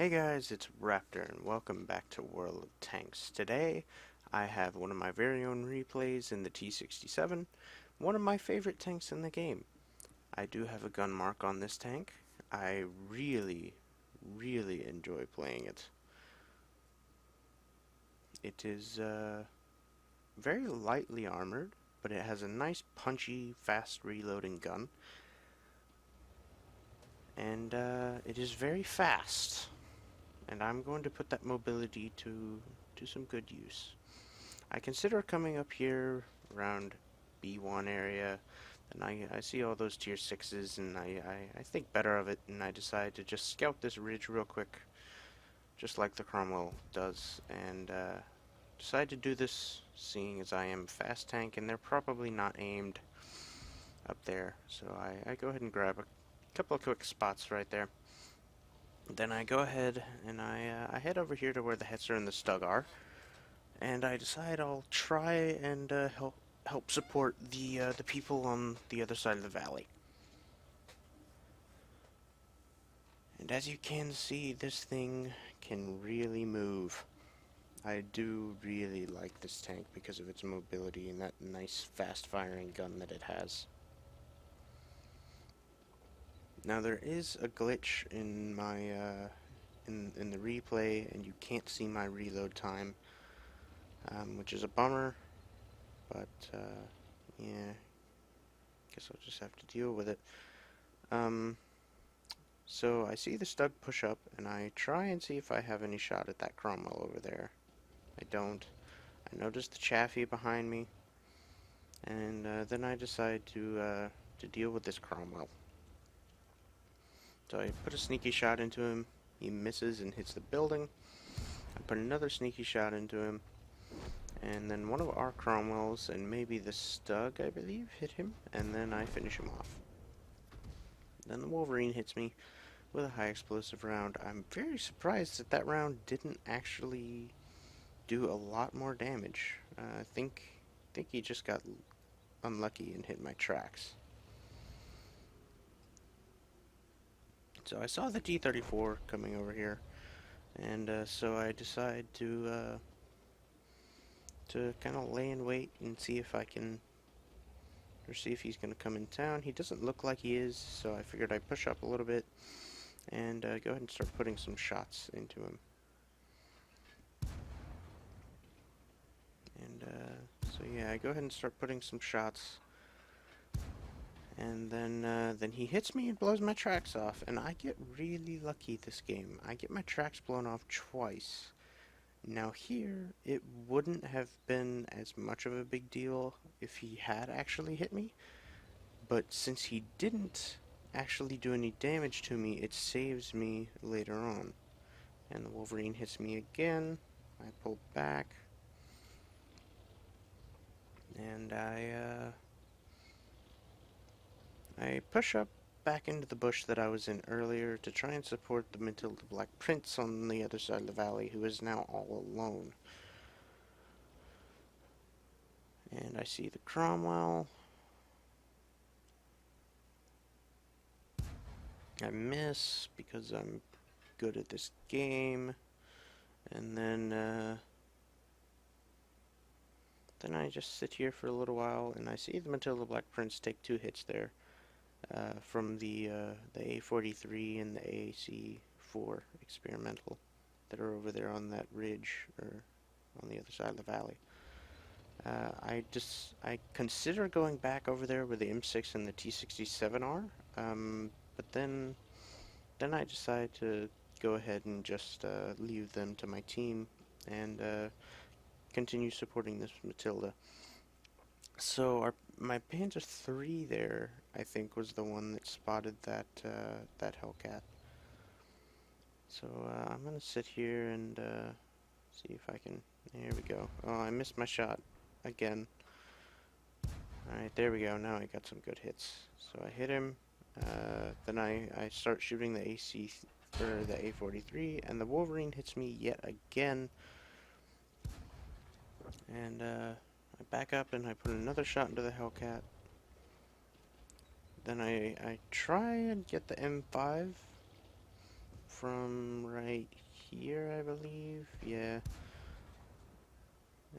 Hey guys, it's Raptor and welcome back to World of Tanks. Today I have one of my very own replays in the T67, one of my favorite tanks in the game. I do have a gun mark on this tank. I really enjoy playing it. It is very lightly armored, but it has a nice punchy, fast reloading gun. And it is very fast. And I'm going to put that mobility to some good use. I consider coming up here around B1 area, and I see all those tier 6s, and I think better of it, and I decide to just scout this ridge real quick, just like the Cromwell does, and decide to do this seeing as I am fast tank, and they're probably not aimed up there, so I go ahead and grab a couple of quick spots right there. Then I go ahead and I head over here to where the Hetzer and the Stug are, and I decide I'll try and help support the people on the other side of the valley. And as you can see, this thing can really move. I do really like this tank because of its mobility and that nice fast-firing gun that it has. Now there is a glitch in my in the replay, and you can't see my reload time, which is a bummer. But yeah, guess I'll just have to deal with it. So I see the Stug push up, and I try and see if I have any shot at that Cromwell over there. I don't. I notice the Chaffee behind me, and then I decide to deal with this Cromwell. So I put a sneaky shot into him. He misses and hits the building. I put another sneaky shot into him, and then one of our Cromwells and maybe the Stug, I believe, hit him, and then I finish him off. Then the Wolverine hits me with a high explosive round. I'm very surprised that that round didn't actually do a lot more damage. I think he just got unlucky and hit my tracks. So I saw the T-34 coming over here, and so I decide to kind of lay in wait and see if I can, or see if he's going to come in town. He doesn't look like he is, so I figured I'd push up a little bit and go ahead and start putting some shots into him. And so yeah, I go ahead and start putting some shots, and then he hits me and blows my tracks off, and I get really lucky this game. I get my tracks blown off twice. Now here, it wouldn't have been as much of a big deal if he had actually hit me, but since he didn't actually do any damage to me, it saves me later on. And the Wolverine hits me again. I pull back, and I push up back into the bush that I was in earlier to try and support the Matilda Black Prince on the other side of the valley, who is now all alone. And I see the Cromwell. I miss because I'm good at this game, and then I just sit here for a little while, and I see the Matilda Black Prince take 2 hits there from the A43 and the AC4 experimental that are over there on that ridge, or on the other side of the valley. I consider going back over there where the M6 and the T67 are, but then I decide to go ahead and just leave them to my team and continue supporting this Matilda. So my Panzer III there, I think, was the one that spotted that that Hellcat. So I'm gonna sit here and see if I can. There we go. Oh, I missed my shot again. Alright, there we go. Now I got some good hits. So I hit him. Then I start shooting the AC or the A43, and the Wolverine hits me yet again. And I back up and I put another shot into the Hellcat. Then I try and get the M5 from right here, I believe. Yeah.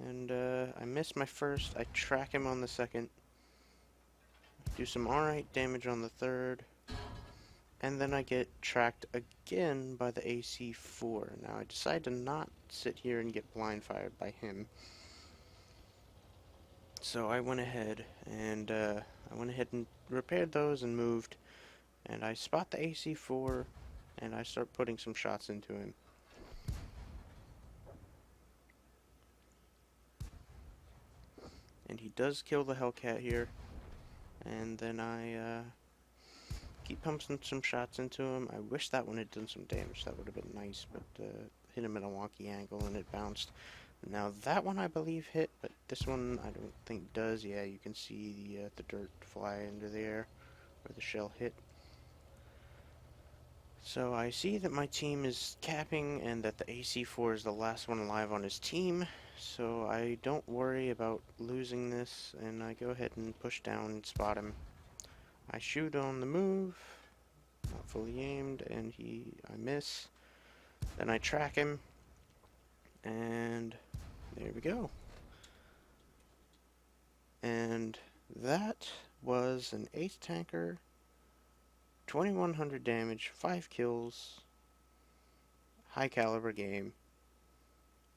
And I miss my first. I track him on the second. Do some alright damage on the third. And then I get tracked again by the AC-4. Now I decide to not sit here and get blind fired by him. So I went ahead and repaired those and moved. And I spot the AC-4 and I start putting some shots into him. And he does kill the Hellcat here. And then I keep pumping some shots into him. I wish that one had done some damage. That would have been nice, but hit him at a wonky angle and it bounced. Now that one I believe hit, but this one I don't think does. Yeah, you can see the dirt fly into the air where the shell hit. So I see that my team is capping and that the AC-4 is the last one alive on his team. So I don't worry about losing this, and I go ahead and push down and spot him. I shoot on the move, not fully aimed, and I miss. Then I track him, and there we go. And that was an ace tanker, 2100 damage, 5 kills, high caliber game.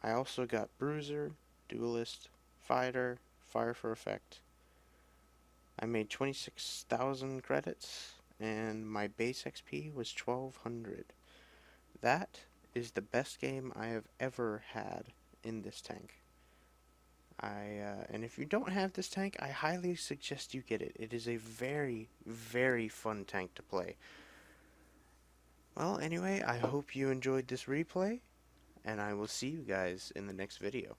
I also got bruiser, duelist, fighter, fire for effect. I made 26,000 credits, and my base XP was 1200. That is the best game I have ever had in this tank. And if you don't have this tank, I highly suggest you get it. It is a very, very fun tank to play. Well, anyway, I hope you enjoyed this replay, and I will see you guys in the next video.